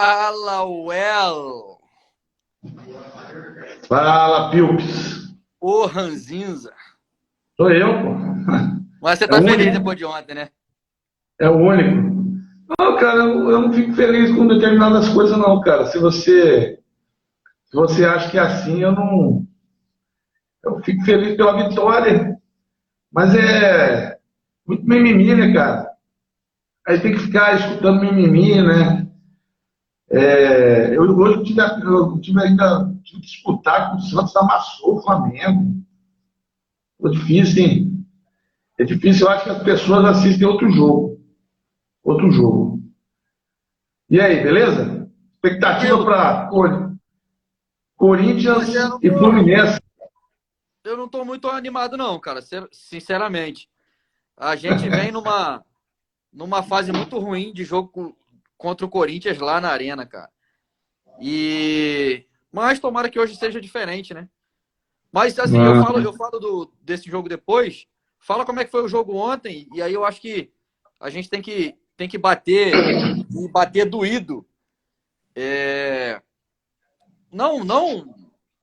Fala, Well! Fala, Pilps. Ô, Ranzinza! Sou eu, pô. Mas você É o tá feliz único. depois de ontem, né? É o único. Não, cara, eu não fico feliz com determinadas coisas, não, cara. Se você acha que é assim, eu não. Eu fico feliz pela vitória. Mas é muito mimimi, né, cara? Aí tem que ficar escutando mimimi, né? Hoje eu tive ainda tive que disputar com o Santos, amassou o Flamengo. Foi difícil, hein? É difícil, eu acho que as pessoas assistem outro jogo. Outro jogo. E aí, beleza? Expectativa Tranquilo. para Pois é, Corinthians e Fluminense. eu não tô muito animado não, cara, sinceramente. A gente vem numa fase muito ruim de jogo contra o Corinthians lá na Arena, cara. Mas tomara que hoje seja diferente, né? Mas assim, eu falo, Ah, eu falo desse jogo depois. Fala como é que foi o jogo ontem, e aí eu acho que a gente tem que bater e bater doído. Não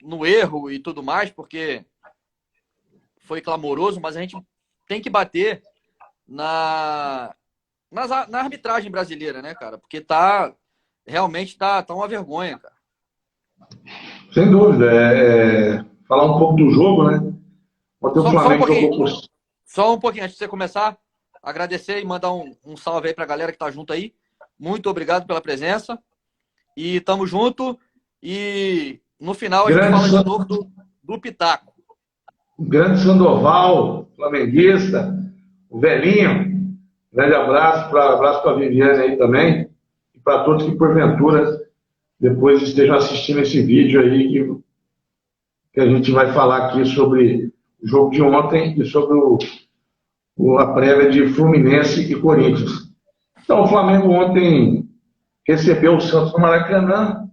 no erro e tudo mais, porque foi clamoroso, mas a gente tem que bater na arbitragem brasileira, né, cara? Porque realmente tá uma vergonha, cara. sem dúvida. Falar um pouco do jogo, né? Ontem o Só um Flamengo pouquinho, jogou por. só um pouquinho antes de você começar, agradecer e mandar um salve aí pra galera que tá junto aí. Muito obrigado pela presença. E tamo junto. E no final a gente Grande, fala de San- novo do Pitaco. Grande Sandoval, flamenguista, o velhinho. Grande abraço para a Viviane aí também. E para todos que, porventura, depois estejam assistindo esse vídeo aí que a gente vai falar aqui sobre o jogo de ontem e sobre a prévia de Fluminense e Corinthians. Então, o Flamengo ontem recebeu o Santos no Maracanã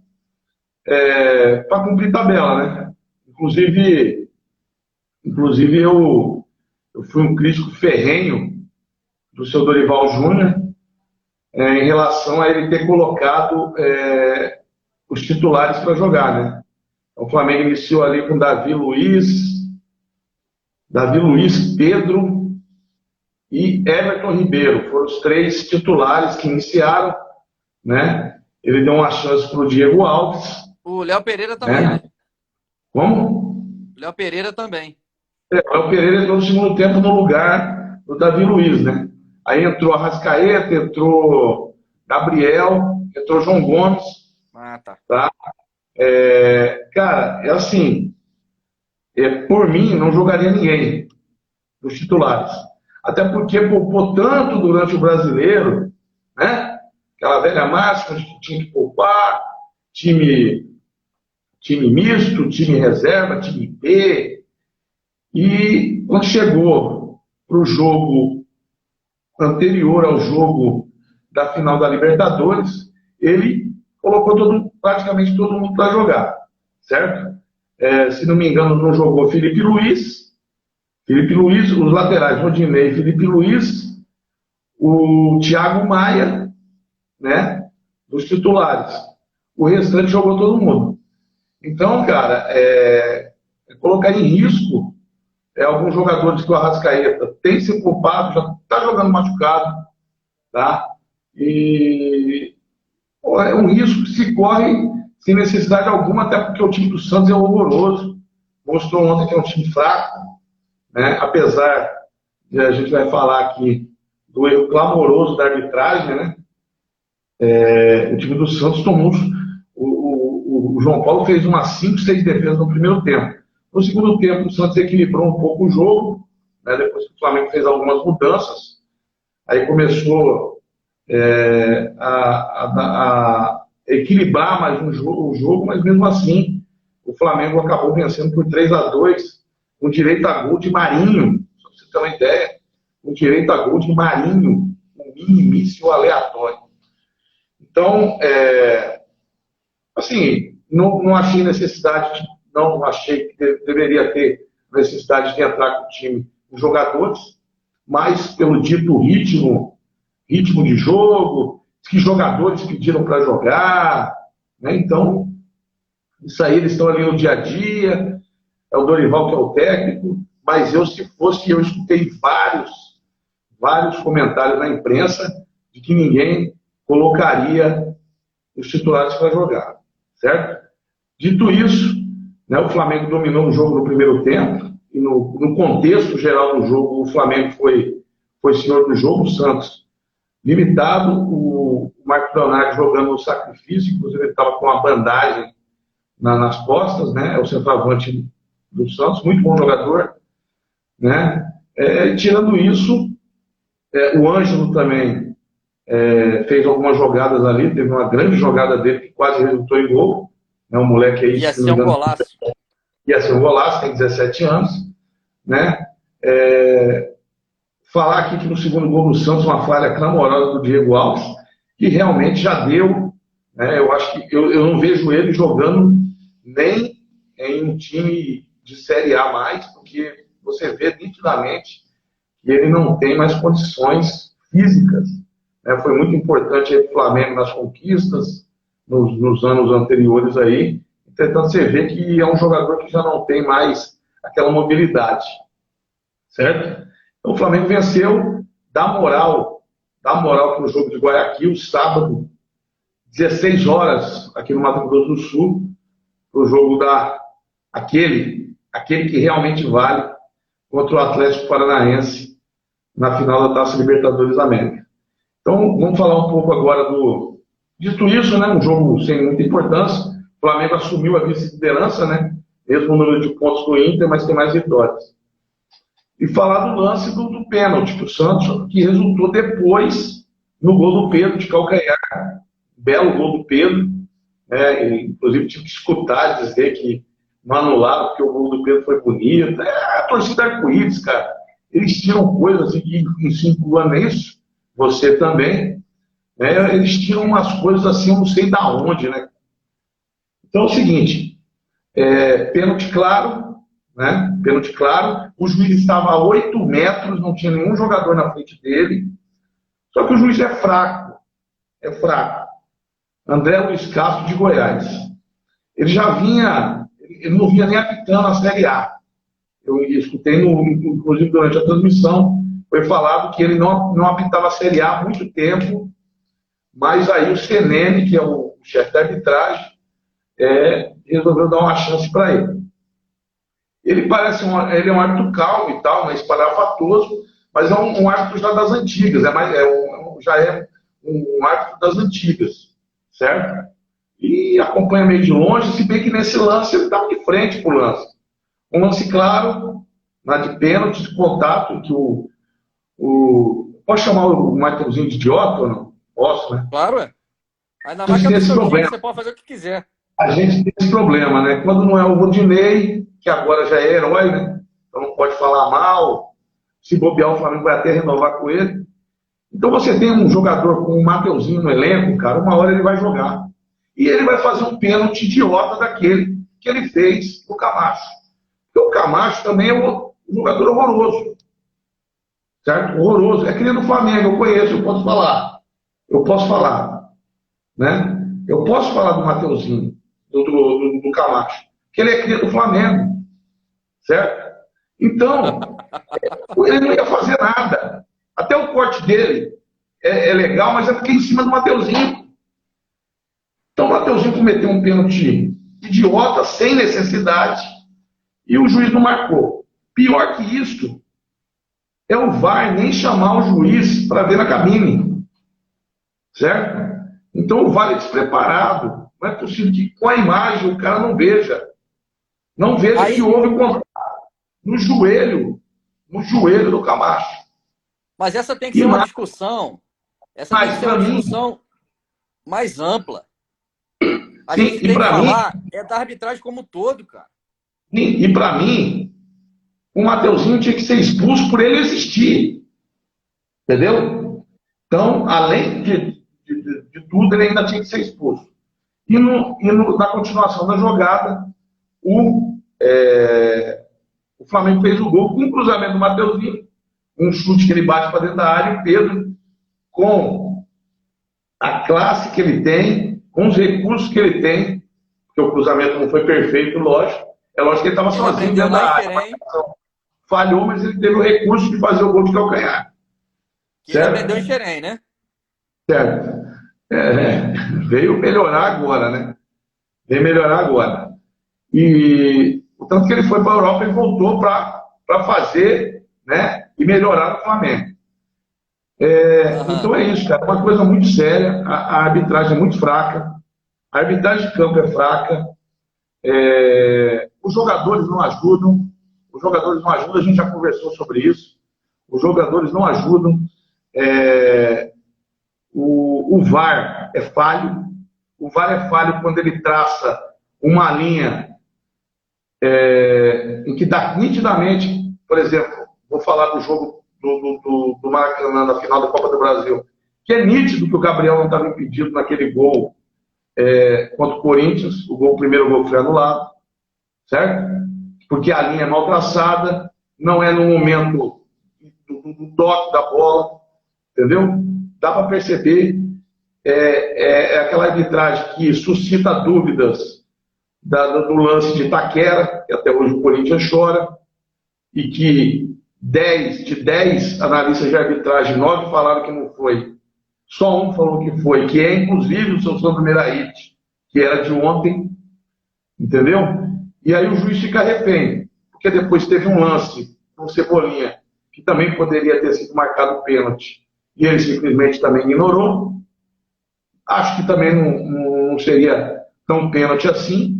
para cumprir tabela, né? Inclusive eu fui um crítico ferrenho do seu Dorival Júnior em relação a ele ter colocado os titulares para jogar, né? Então, o Flamengo iniciou ali com Davi Luiz, Pedro e Everton Ribeiro. Foram os três titulares que iniciaram, né? Ele deu uma chance para o Diego Alves, O Léo Pereira também, né? né? Como? O Léo Pereira também. O Léo Pereira entrou no segundo tempo no lugar do Davi Luiz, né? Aí entrou Arrascaeta, entrou Gabriel, entrou João Gomes, Ah, tá. tá? Cara, é assim, por mim não jogaria ninguém dos titulares. Até porque poupou tanto durante o brasileiro, né? Aquela velha máxima de que tinha que poupar, time, time misto, time reserva, time B. E quando chegou para o jogo anterior ao jogo da final da Libertadores, ele colocou praticamente todo mundo para jogar, certo? Se não me engano, não jogou Felipe Luiz, os laterais, Rodinei, Felipe Luiz, o Thiago Maia, né? Dos titulares. O restante jogou todo mundo. Então, cara, colocar em risco alguns jogadores que o Arrascaeta tem se culpado, já está jogando machucado, tá? E pô, é um risco que se corre sem necessidade alguma, até porque o time do Santos é horroroso. Mostrou ontem que é um time fraco, né? Apesar de a gente vai falar aqui do erro clamoroso da arbitragem, né? O time do Santos tomou. O João Paulo fez umas 5, 6 defesas no primeiro tempo. No segundo tempo, o Santos equilibrou um pouco o jogo, né? Depois que o Flamengo fez algumas mudanças. Aí começou a equilibrar mais o jogo, mas mesmo assim o Flamengo acabou vencendo por 3-2, com direito a gol de Marinho, só para você ter uma ideia, com direito a gol de Marinho, um minimício aleatório. Então, assim, não achei necessidade, não achei que deveria ter necessidade de entrar com o time os jogadores, mas pelo dito ritmo de jogo, que jogadores pediram para jogar, né? Então, isso aí eles estão ali no dia a dia, é o Dorival que é o técnico, mas eu, se fosse, eu escutei vários comentários na imprensa de que ninguém colocaria os titulares para jogar, certo? Dito isso, né, o Flamengo dominou o jogo no primeiro tempo, e no contexto geral do jogo, o Flamengo foi senhor do jogo, o Santos limitado, o Marcos Leonardo jogando no sacrifício, inclusive ele estava com uma bandagem nas costas, né, é o centroavante do Santos, muito bom jogador, né? Tirando isso, o Ângelo também fez algumas jogadas ali, teve uma grande jogada dele que quase resultou em gol, né? Um moleque aí, Ia ser um golaço. Ia ser um golaço, tem 17 anos, né? Falar aqui que no segundo gol do Santos, uma falha clamorosa do Diego Alves, que realmente já deu, né? Eu acho que eu não vejo ele jogando nem em um time de Série A mais, porque você vê nitidamente que ele não tem mais condições físicas, né? Foi muito importante aí para o Flamengo nas conquistas, nos anos anteriores aí. Entretanto, você vê que é um jogador que já não tem mais aquela mobilidade, certo? Então, o Flamengo venceu, dá moral para o jogo de Guayaquil, sábado, 16 horas, aqui no Mato Grosso do Sul, para o jogo aquele que realmente vale contra o Atlético Paranaense na final da Taça Libertadores da América. Então, vamos falar um pouco agora dito isso, né, um jogo sem muita importância. O Flamengo assumiu a vice-liderança, né, mesmo o número de pontos do Inter, mas tem mais vitórias. E falar do lance do pênalti, que o Santos, que resultou depois no gol do Pedro de calcanhar. Belo gol do Pedro, né, inclusive tive que escutar dizer que não anularam porque o gol do Pedro foi bonito. A torcida arco-íris, cara, eles tiram coisas e em 5 anos é isso, você também, né, eles tiram umas coisas assim, eu não sei da onde, né? Então é o seguinte, pênalti claro, né? Pênalti claro, o juiz estava a 8 metros, não tinha nenhum jogador na frente dele, só que o juiz é fraco. André Luiz Castro de Goiás. Ele não vinha nem apitando a Série A. Eu escutei, inclusive durante a transmissão, foi falado que ele não apitava a Série A há muito tempo, mas aí o CNN, que é o chefe da arbitragem, resolveu dar uma chance para ele. Ele ele é um árbitro calmo e tal, mas espalhafatoso, mas é um árbitro já das antigas, já é um árbitro das antigas, certo? E acompanha meio de longe, se bem que nesse lance ele estava de frente para o lance. Um lance claro, de pênalti, de contato, que Posso chamar o Matheusinho de idiota ou não? Posso, né? Claro, é. Ainda mais que é do seu time, você pode fazer o que quiser. A gente tem esse problema, né? Quando não é o Rodinei, que agora já é herói, né? Então não pode falar mal. Se bobear, o Flamengo vai até renovar com ele. Então você tem um jogador com o Matheusinho no elenco, cara, uma hora ele vai jogar. E ele vai fazer um pênalti idiota daquele que ele fez no Camacho. Porque o Camacho também é um jogador horroroso. Certo? Horroroso. É cria do Flamengo, eu conheço, eu posso falar. Né? Eu posso falar do Matheusinho, do Camacho, que ele é cria do Flamengo. Certo? Então, ele não ia fazer nada. Até o corte dele é legal, mas é porque é em cima do Matheusinho. Então o Matheusinho cometeu um pênalti idiota, sem necessidade, e o juiz não marcou. Pior que isso, é o VAR nem chamar o juiz para ver na cabine. Certo? Então o VAR é despreparado. Não é possível que com a imagem o cara não veja. Não veja que houve contato no joelho do Camacho. Mas essa tem que ser uma discussão. Essa tem que ser uma discussão mais ampla. A gente tem que falar da arbitragem como um todo, cara. E para mim, o Matheusinho tinha que ser expulso por ele existir. Entendeu? Então, além de tudo, ele ainda tinha que ser expulso. E na continuação da jogada, o Flamengo fez o gol com um cruzamento do Matheusinho, um chute que ele bate para dentro da área, e o Pedro, com a classe que ele tem, com os recursos que ele tem, porque o cruzamento não foi perfeito, lógico. É lógico que ele estava sozinho dentro da área. Falhou, mas ele teve o recurso de fazer o gol de calcanhar. Que ele aprendeu em Xerém, né? Certo. Veio melhorar agora, né? Veio melhorar agora. E o tanto que ele foi para a Europa e voltou para fazer, né? E melhorar no Flamengo. Então é isso, cara. Uma coisa muito séria. A arbitragem é muito fraca. A arbitragem de campo é fraca. Os jogadores não ajudam. Os jogadores não ajudam. A gente já conversou sobre isso. Os jogadores não ajudam. O VAR é falho. O VAR é falho quando ele traça uma linha em que dá nitidamente, por exemplo, vou falar do jogo do Maracanã na final da Copa do Brasil, que é nítido que o Gabriel não estava impedido naquele gol contra o Corinthians, o primeiro gol que foi anulado, certo? Porque a linha é mal traçada, não é no momento do toque da bola, entendeu? Dá para perceber, aquela arbitragem que suscita dúvidas do lance de Itaquera, que até hoje o Corinthians chora, e que de 10 analistas de arbitragem, 9 falaram que não foi, só um falou que foi, que é inclusive o seu Sandro Meirahit, que era de ontem, entendeu? E aí o juiz fica refém, porque depois teve um lance com Cebolinha, que também poderia ter sido marcado pênalti, e ele simplesmente também ignorou. Acho que também não seria tão pênalti assim.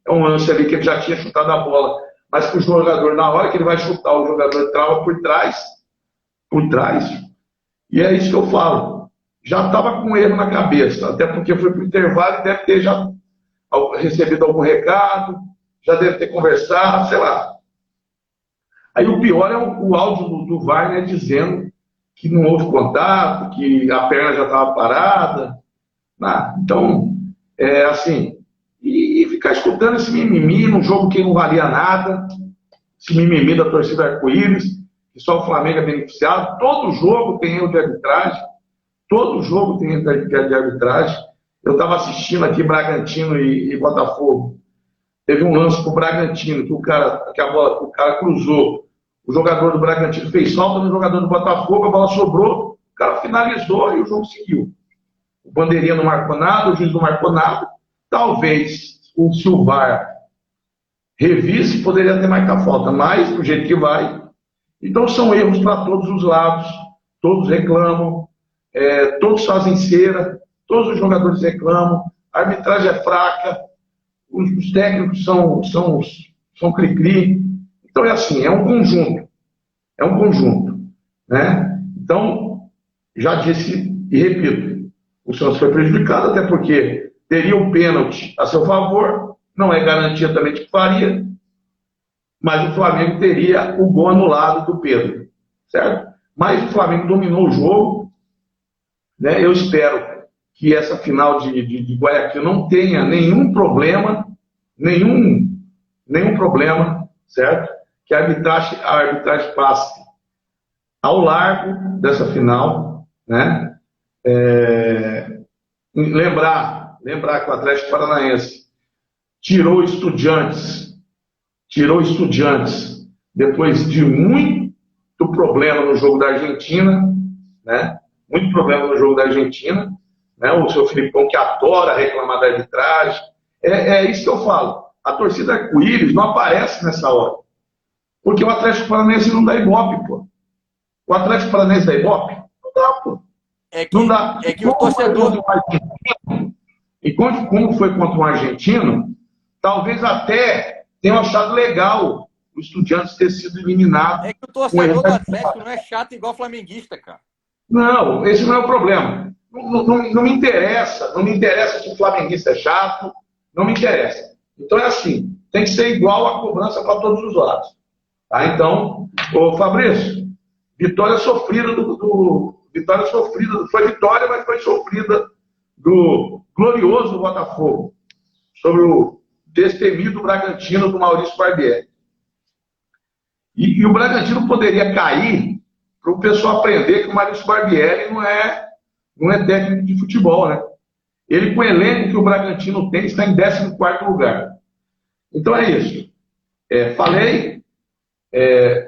É um lance ali que ele já tinha chutado a bola, mas que o jogador, na hora que ele vai chutar, o jogador trava por trás, e é isso que eu falo. Já estava com erro na cabeça, até porque foi para o intervalo e deve ter já recebido algum recado, já deve ter conversado, sei lá. Aí o pior é o áudio do VAR, né, dizendo que não houve contato, que a perna já estava parada. Então, assim, e ficar escutando esse mimimi num jogo que não valia nada, esse mimimi da torcida arco-íris, que só o Flamengo é beneficiado. Todo jogo tem erro de arbitragem, todo jogo tem erro de arbitragem. Eu estava assistindo aqui Bragantino e Botafogo. Teve um lance pro Bragantino, que o cara cruzou. O jogador do Bragantino fez falta no jogador do Botafogo, a bola sobrou, o cara finalizou e o jogo seguiu. O bandeirinha não marcou nada, o juiz não marcou nada. Talvez se o VAR revisse, poderia ter marcado falta, mas do jeito que vai. Então são erros para todos os lados, todos reclamam, todos fazem cera, todos os jogadores reclamam, a arbitragem é fraca, os técnicos são cri-cri. Então é assim, é um conjunto, né? Então, já disse e repito, o Santos foi prejudicado, até porque teria um pênalti a seu favor, não é garantia também de que faria, mas o Flamengo teria o gol anulado do Pedro, certo? Mas o Flamengo dominou o jogo, né? Eu espero que essa final de Guayaquil não tenha nenhum problema, certo? Que a arbitragem passe ao largo dessa final, né? Lembrar que o Atlético Paranaense tirou Estudiantes depois de muito problema no jogo da Argentina, né? Muito problema no jogo da Argentina, né? O seu Filipão, que adora reclamar da arbitragem. É isso que eu falo. A torcida arco-íris não aparece nessa hora. Porque o Atlético Paranaense não dá ibope, pô. O Atlético Paranaense dá ibope? Não dá, pô. Não dá. É que o torcedor... E como foi contra um argentino, talvez até tenham achado legal o Estudiantes ter sido eliminado. É que o torcedor do Atlético não é chato igual flamenguista, cara. Não, esse não é o problema. Não me interessa se o flamenguista é chato, não me interessa. Então é assim, tem que ser igual a cobrança para todos os lados. Tá? Então, ô Fabrício, vitória sofrida foi vitória, mas foi sofrida do glorioso Botafogo, sobre o destemido Bragantino do Maurício Barbieri. E o Bragantino poderia cair para o pessoal aprender que o Maurício Barbieri não é não é técnico de futebol, né? Ele, com o elenco que o Bragantino tem, está em 14º lugar. Então é isso. Falei,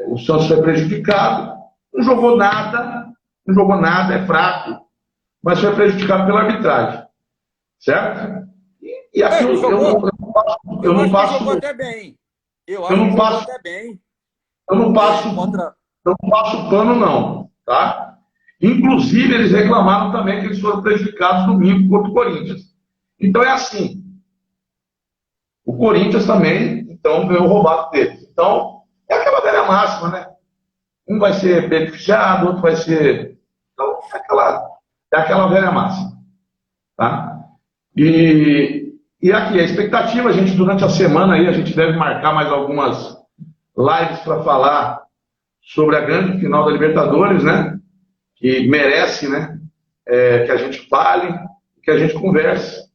o Santos foi prejudicado, não jogou nada, é fraco, mas foi prejudicado pela arbitragem, certo? E aqui Ele jogou. eu Eu não acho que passo, jogou até bem. Eu eu acho que não jogou passo, até bem. eu não passo, Contra. eu não passo pano não, tá? Inclusive eles reclamaram também que eles foram prejudicados domingo contra o Corinthians. Então é assim. O Corinthians também, então, ganhou roubado deles. Então, é aquela velha máxima, né? Um vai ser beneficiado, outro vai ser. Então, é aquela velha máxima. Tá? E aqui, a expectativa, a gente, durante a semana aí, a gente deve marcar mais algumas lives para falar sobre a grande final da Libertadores, né? Que merece, né? Que a gente fale, que a gente converse,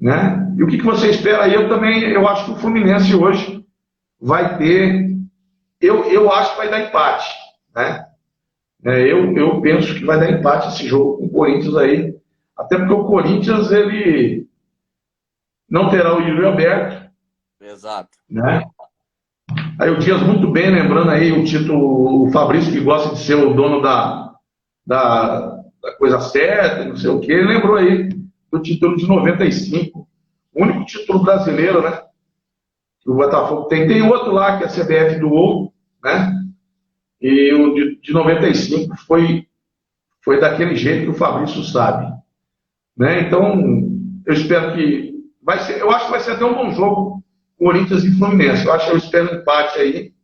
né? E o que você espera aí? Eu acho que o Fluminense hoje vai ter, eu acho que vai dar empate, né? Eu penso que vai dar empate esse jogo com o Corinthians aí, até porque o Corinthians, ele não terá o Yuri Alberto, Exato. né? Aí o Dias muito bem, lembrando aí o título, o Fabrício que gosta de ser o dono da coisa certa, não sei o que, ele lembrou aí do título de 95, o único título brasileiro, né? Que o Botafogo tem. Tem outro lá que a CBF doou, né? E o de 95 foi daquele jeito que o Fabrício sabe, né? Então, eu espero que vai ser, eu acho que vai ser até um bom jogo, Corinthians e Fluminense. Eu espero um empate aí.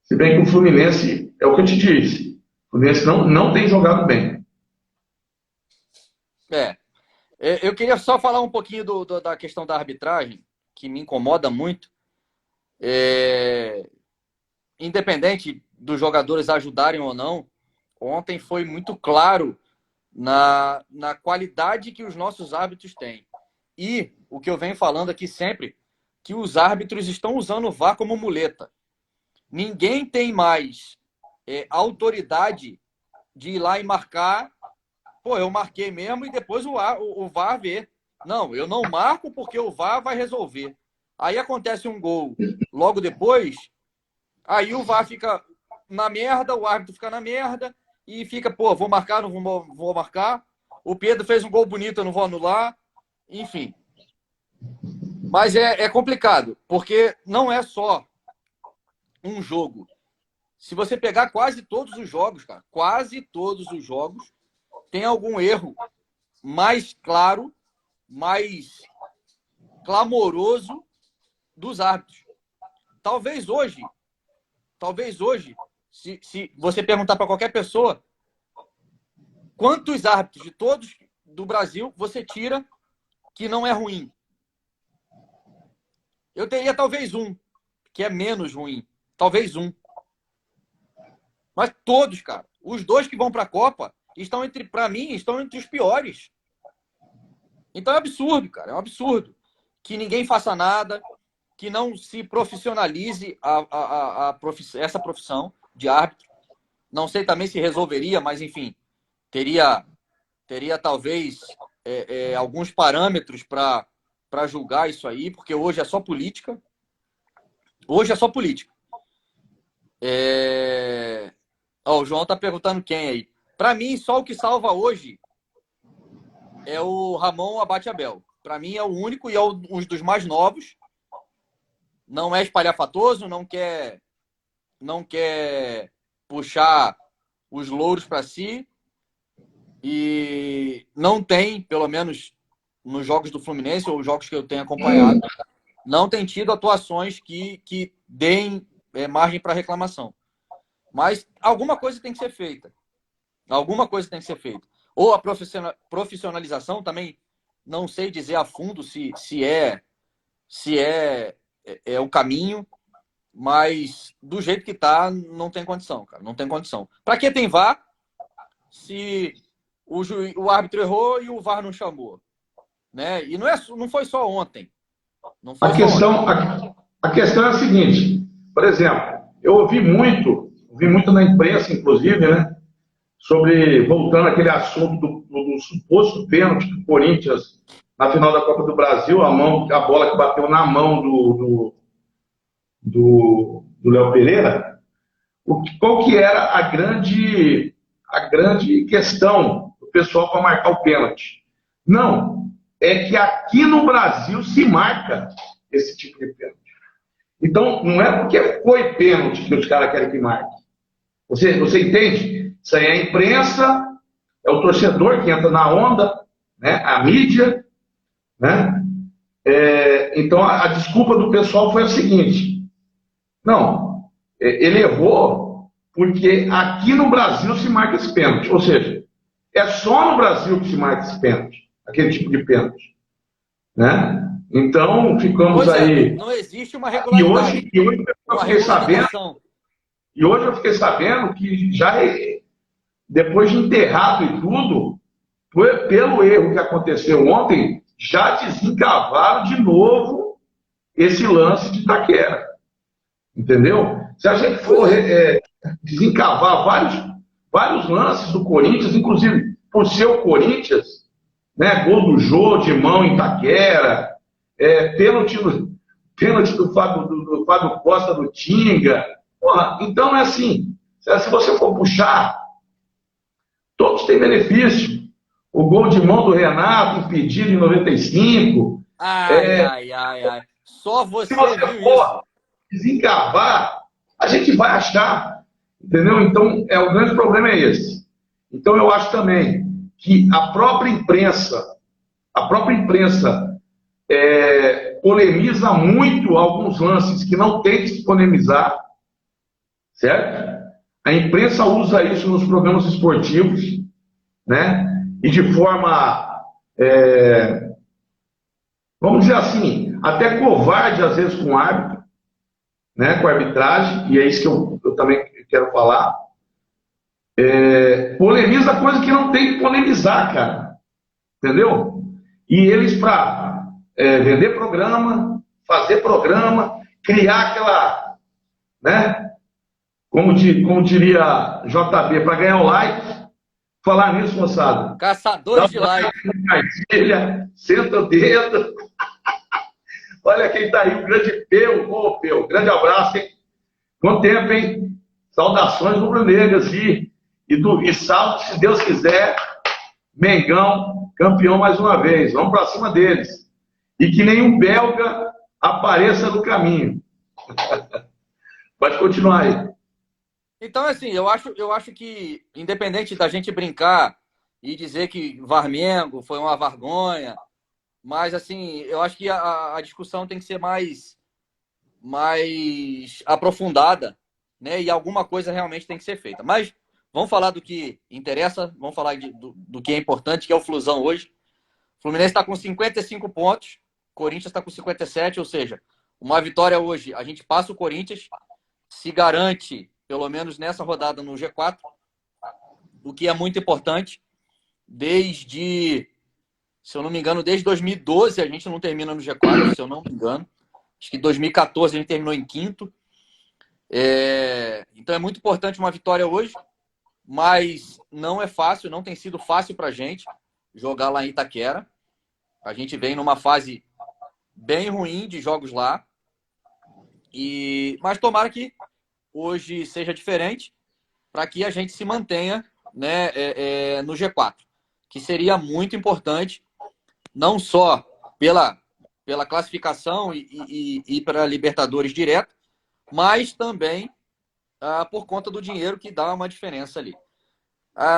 Se bem que o Fluminense, é o que eu te disse, o Fluminense não tem jogado bem. Eu queria só falar um pouquinho da questão da arbitragem, que me incomoda muito. Independente dos jogadores ajudarem ou não, ontem foi muito claro na qualidade que os nossos árbitros têm. E o que eu venho falando aqui sempre, que os árbitros estão usando o VAR como muleta. Ninguém tem mais autoridade de ir lá e marcar. Pô, eu marquei mesmo e depois o VAR vê. Não, eu não marco porque o VAR vai resolver. Aí acontece um gol logo depois, aí o VAR fica na merda, o árbitro fica na merda e fica, pô, vou marcar, não vou marcar. O Pedro fez um gol bonito, eu não vou anular. Enfim. Mas é complicado, porque não é só um jogo. Se você pegar quase todos os jogos, cara, quase todos os jogos, tem algum erro mais claro, mais clamoroso dos árbitros. Talvez hoje, se você perguntar para qualquer pessoa, quantos árbitros de todos do Brasil você tira que não é ruim? Eu teria talvez um, que é menos ruim. Talvez um. Mas todos, cara. Os dois que vão para a Copa para mim, estão entre os piores. Então é absurdo, cara. É um absurdo. Que ninguém faça nada, que não se profissionalize essa profissão de árbitro. Não sei também se resolveria, mas enfim, teria talvez alguns parâmetros para julgar isso aí, porque hoje é só política. Hoje é só política. O João tá perguntando quem aí. Para mim, só o que salva hoje é o Ramon Abate Abel. Para mim é o único e é um dos mais novos. Não é espalhafatoso, não quer puxar os louros para si e não tem, pelo menos nos jogos do Fluminense ou os jogos que eu tenho acompanhado, não tem tido atuações que deem margem para reclamação. Mas alguma coisa tem que ser feita. Alguma coisa tem que ser feita. Ou a profissionalização também, não sei dizer a fundo se é o caminho, mas do jeito que tá, não tem condição, cara. Não tem condição. Para que tem VAR se o árbitro errou e o VAR não chamou? Né? E não foi só ontem. Não foi A questão é a seguinte, por exemplo, eu ouvi muito na imprensa, inclusive, né, voltando àquele assunto do suposto pênalti do Corinthians na final da Copa do Brasil, a bola que bateu na mão do Léo Pereira, qual que era a grande questão do pessoal para marcar o pênalti? Não, é que aqui no Brasil se marca esse tipo de pênalti. Então, não é porque foi pênalti que os caras querem que marque. Você entende? Isso aí é a imprensa, é o torcedor que entra na onda, né? A mídia, né? Então, a desculpa do pessoal foi a seguinte: não, ele errou porque aqui no Brasil se marca esse pênalti. Ou seja, é só no Brasil que se marca esse pênalti, aquele tipo de pênalti, né? Então, ficamos aí. Não existe uma E regularidade. hoje eu Uma fiquei sabendo. E hoje eu fiquei sabendo que já, depois de enterrado e tudo, pelo erro que aconteceu ontem, já desencavaram de novo esse lance de Itaquera. Entendeu? Se a gente for desencavar vários lances do Corinthians, inclusive por ser o Corinthians, né? Gol do Jô, de mão em Itaquera, pênalti do Fábio Costa do Tinga. Porra, então é assim, se você for puxar, todos têm benefício. O gol de mão do Renato, impedido em 95. Ai. Só você se você viu for isso. desencavar, a gente vai achar. Entendeu? Então, o grande problema é esse. Então, eu acho também que a própria imprensa polemiza muito alguns lances que não tem que se polemizar, certo? A imprensa usa isso nos programas esportivos, né? E de forma, vamos dizer assim, até covarde às vezes com o árbitro, né? Com a arbitragem, e é isso que eu também quero falar. Polemiza coisa que não tem que polemizar, cara. Entendeu? E eles, para vender programa, fazer programa, criar aquela, né? Como diria JB, para ganhar o like. Falar nisso, moçada. Caçadores de like. Senta o dedo. Olha quem tá aí, o grande Peu. Ô, Peu, grande abraço, hein? Quanto tempo, hein? Saudações rubro-negras e sábado, se Deus quiser, Mengão, campeão mais uma vez. Vamos para cima deles. E que nenhum belga apareça no caminho. Pode continuar aí. Então, assim, eu acho que, independente da gente brincar e dizer que Varmengo foi uma vergonha, mas, assim, eu acho que a discussão tem que ser mais aprofundada, né? E alguma coisa realmente tem que ser feita. Mas vamos falar do que interessa, vamos falar do que é importante, que é o Flusão hoje. O Fluminense está com 55 pontos, o Corinthians está com 57, ou seja, uma vitória hoje, a gente passa o Corinthians, se garante, pelo menos nessa rodada, no G4, o que é muito importante. Se eu não me engano, desde 2012 a gente não termina no G4, se eu não me engano. Acho que em 2014 a gente terminou em quinto. Então é muito importante uma vitória hoje, mas não é fácil, não tem sido fácil para a gente jogar lá em Itaquera. A gente vem numa fase bem ruim de jogos lá. Mas tomara que hoje seja diferente para que a gente se mantenha, né, no G4, que seria muito importante, não só pela classificação e para Libertadores direto, mas também por conta do dinheiro, que dá uma diferença ali.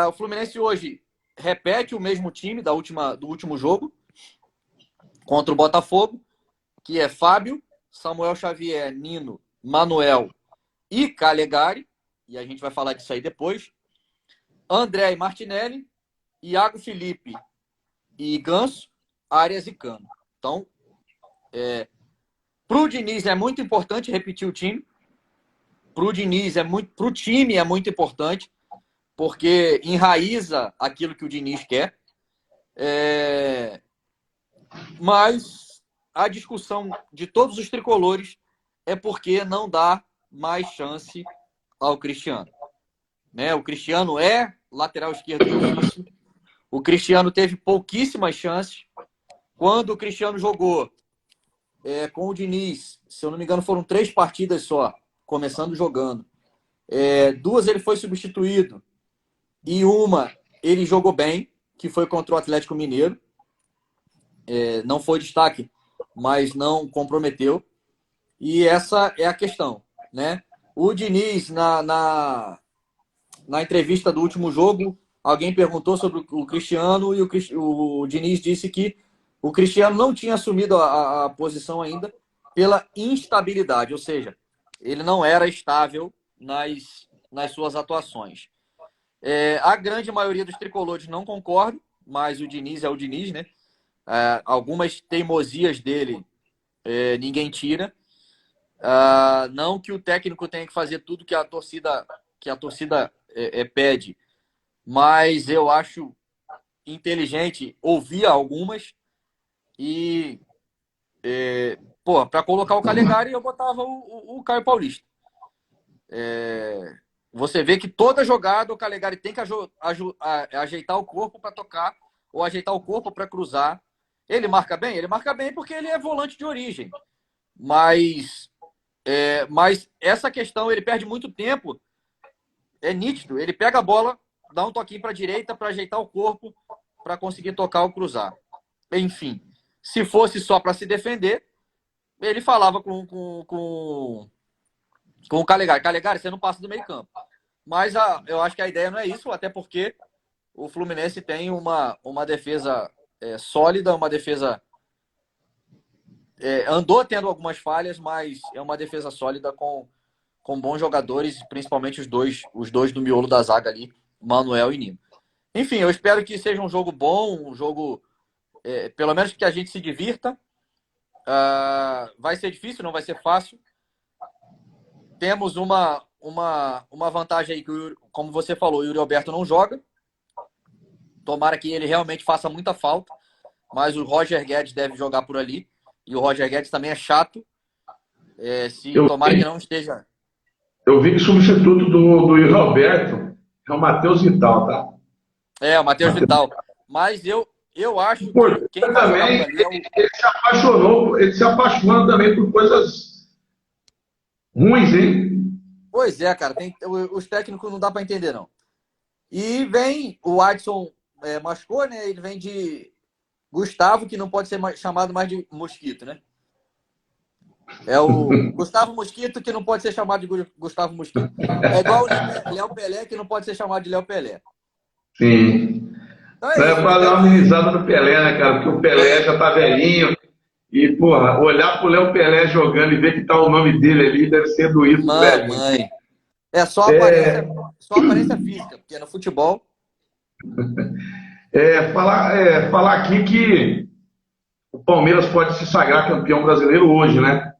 O Fluminense hoje repete o mesmo time do último jogo contra o Botafogo, que é Fábio, Samuel Xavier, Nino, Manuel e Calegari, e a gente vai falar disso aí depois. André e Martinelli, Iago Felipe e Ganso, Arias e Cano. Então, para o Diniz é muito importante repetir o time. Para o Diniz para o time é muito importante, porque enraiza aquilo que o Diniz quer. Mas a discussão de todos os tricolores é porque não dá mais chance ao Cristiano. Né? O Cristiano é lateral esquerdo de ofício. O Cristiano teve pouquíssimas chances. Quando o Cristiano jogou com o Diniz, se eu não me engano, foram 3 partidas só, começando jogando. 2 ele foi substituído e uma ele jogou bem, que foi contra o Atlético Mineiro. Não foi destaque, mas não comprometeu. E essa é a questão, né? O Diniz, na entrevista do último jogo, alguém perguntou sobre o Cristiano e o Diniz disse que o Cristiano não tinha assumido a posição ainda pela instabilidade, ou seja, ele não era estável nas suas atuações. A grande maioria dos tricolores não concorda, mas o Diniz é o Diniz, né? Algumas teimosias dele ninguém tira. Não que o técnico tenha que fazer tudo que a torcida pede, mas eu acho inteligente ouvir algumas e para colocar o Calegari eu botava o Caio Paulista. Você vê que toda jogada o Calegari tem que ajeitar o corpo para tocar ou ajeitar o corpo para cruzar. Ele marca bem? Ele marca bem porque ele é volante de origem. Mas essa questão, ele perde muito tempo. É nítido. Ele pega a bola, dá um toquinho para a direita para ajeitar o corpo para conseguir tocar ou cruzar. Enfim, se fosse só para se defender, ele falava com o Calegari. Calegari, você não passa do meio campo. Mas eu acho que a ideia não é isso, até porque o Fluminense tem uma defesa sólida, uma defesa... andou tendo algumas falhas, mas é uma defesa sólida com bons jogadores, principalmente os dois do miolo da zaga ali, Manuel e Nino. Enfim, eu espero que seja um jogo bom, um jogo, pelo menos que a gente se divirta. Vai ser difícil, não vai ser fácil. Temos uma vantagem aí que, como você falou, o Yuri Alberto não joga. Tomara que ele realmente faça muita falta, mas o Roger Guedes deve jogar por ali. E o Roger Guedes também é chato. Tomara que não esteja... Eu vi que o substituto do Yuri Alberto é o Matheus Vital, tá? O Matheus Vital. Mas eu acho que quem também, ele se apaixona também por coisas ruins, hein? Pois é, cara. Os técnicos não dá para entender, não. E vem o Adson machucou, né? Ele vem de Gustavo, que não pode ser chamado mais de Mosquito, né? É o Gustavo Mosquito, que não pode ser chamado de Gustavo Mosquito. É igual o Léo Pelé, que não pode ser chamado de Léo Pelé. Sim. Então é para dar uma amenizada no Pelé, né, cara? Porque o Pelé já tá velhinho. E, porra, olhar pro Léo Pelé jogando e ver que tá o nome dele ali deve ser doído. Mãe. Só aparência física, porque no futebol... Falar aqui que o Palmeiras pode se sagrar campeão brasileiro hoje, né?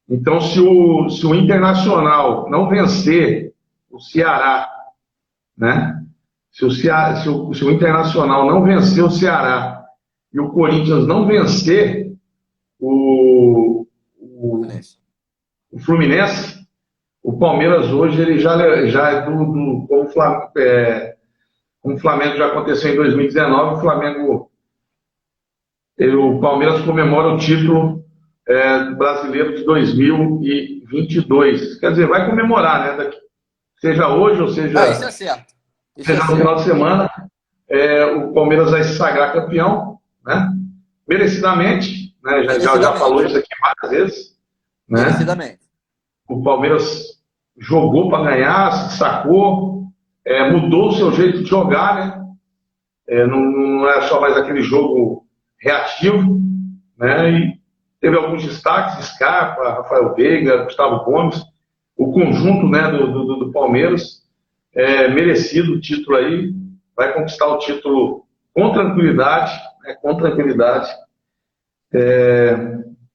Então, se o Internacional não vencer o Ceará, né? Se o Internacional não vencer o Ceará e o Corinthians não vencer o Fluminense, o Palmeiras hoje ele já é como o Flamengo já aconteceu em 2019, o Palmeiras comemora o título brasileiro de 2022. Quer dizer, vai comemorar, né? Seja hoje ou seja, isso é certo. seja no final de semana, o Palmeiras vai se sagrar campeão, né? Merecidamente, né? Já falou isso aqui várias vezes. Né? Merecidamente. O Palmeiras jogou para ganhar, se sacou, mudou o seu jeito de jogar, né? Não é só mais aquele jogo reativo, né? E teve alguns destaques, Scarpa, Rafael Veiga, Gustavo Gomes, o conjunto, né, do Palmeiras, merecido o título aí, vai conquistar o título com tranquilidade,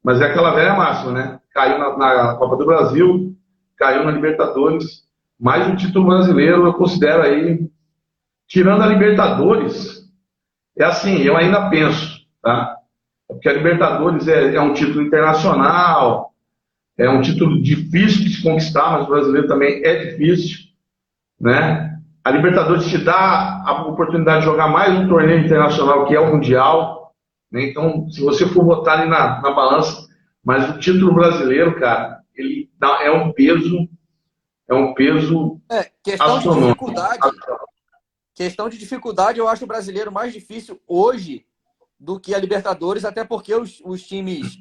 mas é aquela velha máxima, né? Caiu na Copa do Brasil, caiu na Libertadores, mais um título brasileiro, eu considero aí, tirando a Libertadores, assim, eu ainda penso, tá? Porque a Libertadores é um título internacional, é um título difícil de se conquistar, mas o brasileiro também é difícil, né? A Libertadores te dá a oportunidade de jogar mais um torneio internacional, que é o Mundial, né? Então, se você for botar ali na balança, mas o título brasileiro, cara, é um peso Questão de astronômico. dificuldade. Questão de dificuldade, eu acho o brasileiro mais difícil hoje do que a Libertadores, até porque os times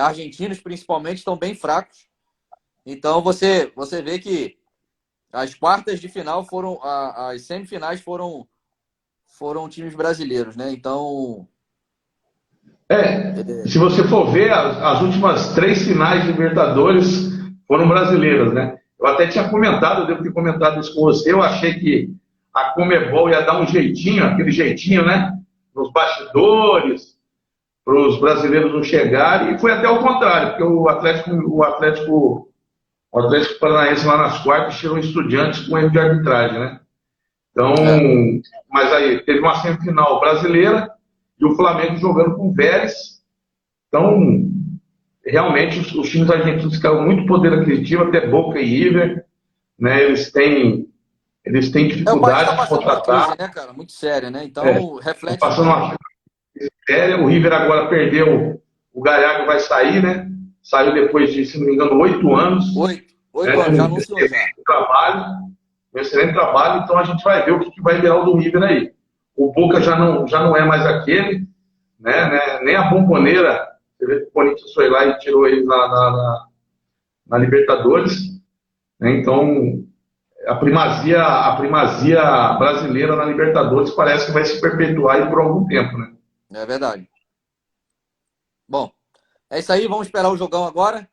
argentinos, principalmente, estão bem fracos. Então, você vê que as quartas de final as semifinais foram times brasileiros, né? Então, Se você for ver, as últimas 3 finais de Libertadores foram brasileiras, né? Eu até tinha comentado, eu devo ter comentado isso com você, eu achei que a Conmebol ia dar um jeitinho, aquele jeitinho, né? Nos bastidores, para os brasileiros não chegarem, e foi até o contrário, porque o Atlético Paranaense lá nas quartas tirou Estudiantes com erro de arbitragem, né? Então, mas aí teve uma semifinal brasileira e o Flamengo jogando com o Vélez. Então, realmente os times argentinos ficaram muito poder aquisitivo, até Boca e River, né? Eles têm o país está dificuldade de passando uma contratar. crise, né, cara? Muito séria, né? Então, Estão reflete passando uma séria. O River agora perdeu, o Galhardo vai sair, né? Saiu depois de, se não me engano, 8 anos. 8 anos, já anunciou já. Um excelente trabalho, então a gente vai ver o que vai virar o do River aí. O Boca já não é mais aquele, né? Nem a Bombonera, você vê que o Corinthians foi lá e tirou eles na Libertadores, né? Então a primazia brasileira na Libertadores parece que vai se perpetuar aí por algum tempo, né? É verdade. Bom, é isso aí, vamos esperar o jogão agora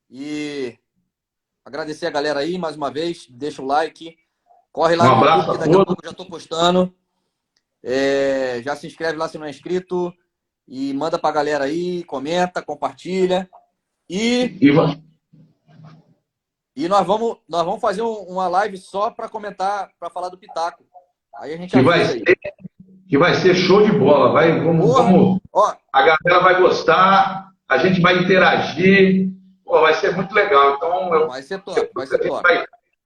e agradecer a galera aí mais uma vez, deixa o like, corre lá Um no YouTube abraço que a daqui a todos. pouco eu já estou postando. Já se inscreve lá se não é inscrito e manda pra galera aí, comenta, compartilha e nós vamos fazer uma live só para comentar, para falar do Pitaco. Aí a gente avisa aí. Que vai ser show de bola. Vamos, Ó, a galera vai gostar, a gente vai interagir, pô, vai ser muito legal. Então, vai ser top, vai ser a gente top.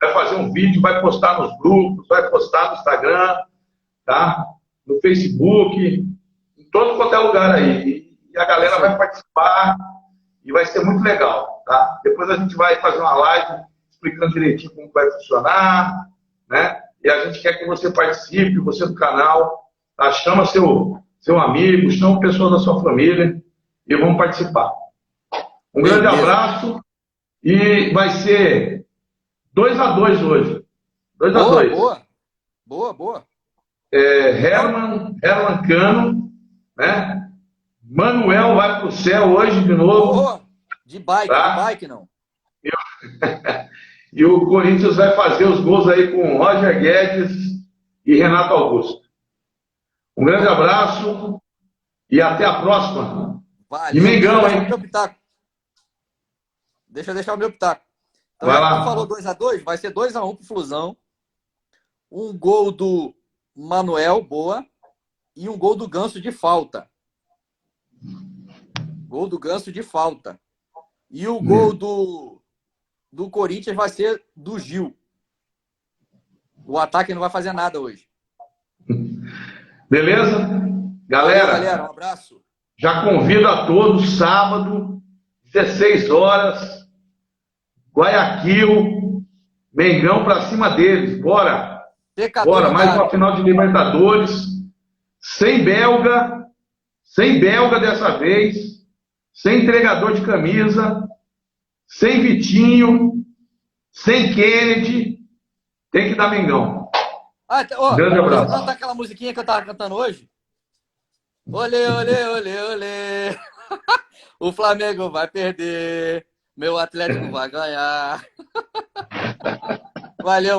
vai fazer um vídeo, vai postar nos grupos, vai postar no Instagram, tá? No Facebook, em todo quanto é lugar aí. E a galera vai participar e vai ser muito legal, tá? Depois a gente vai fazer uma live explicando direitinho como vai funcionar, né? E a gente quer que você participe, você do canal, tá? Chama seu amigo, chama pessoas da sua família e vamos participar. Um grande abraço e vai ser 2-2 hoje. 2-2. Boa. Herman Cano, né? Manuel vai pro céu hoje de novo. De bike, tá? de bike não. E o Corinthians vai fazer os gols aí com Roger Guedes e Renato Augusto. Um grande abraço e até a próxima. Valeu, e Mengão, hein? Deixa eu deixar o meu pitaco. Então, vai lá. Tu falou 2-2, vai ser 2-1 pro Flusão. Um gol do Manuel, boa. E um gol do Ganso de falta. Gol do Ganso de falta. E o gol do Corinthians vai ser do Gil. O ataque não vai fazer nada hoje. Beleza? Galera, um abraço. Já convido a todos, sábado, 16 horas, Guayaquil, Mengão pra cima deles. Bora! Bora, mais uma final de Libertadores. Sem belga dessa vez, sem entregador de camisa, sem Vitinho, sem Kennedy. Tem que dar Mengão. Grande abraço. Deixa eu cantar aquela musiquinha que eu tava cantando hoje. Olê, olê, olê, olê. O Flamengo vai perder. Meu Atlético vai ganhar. Valeu.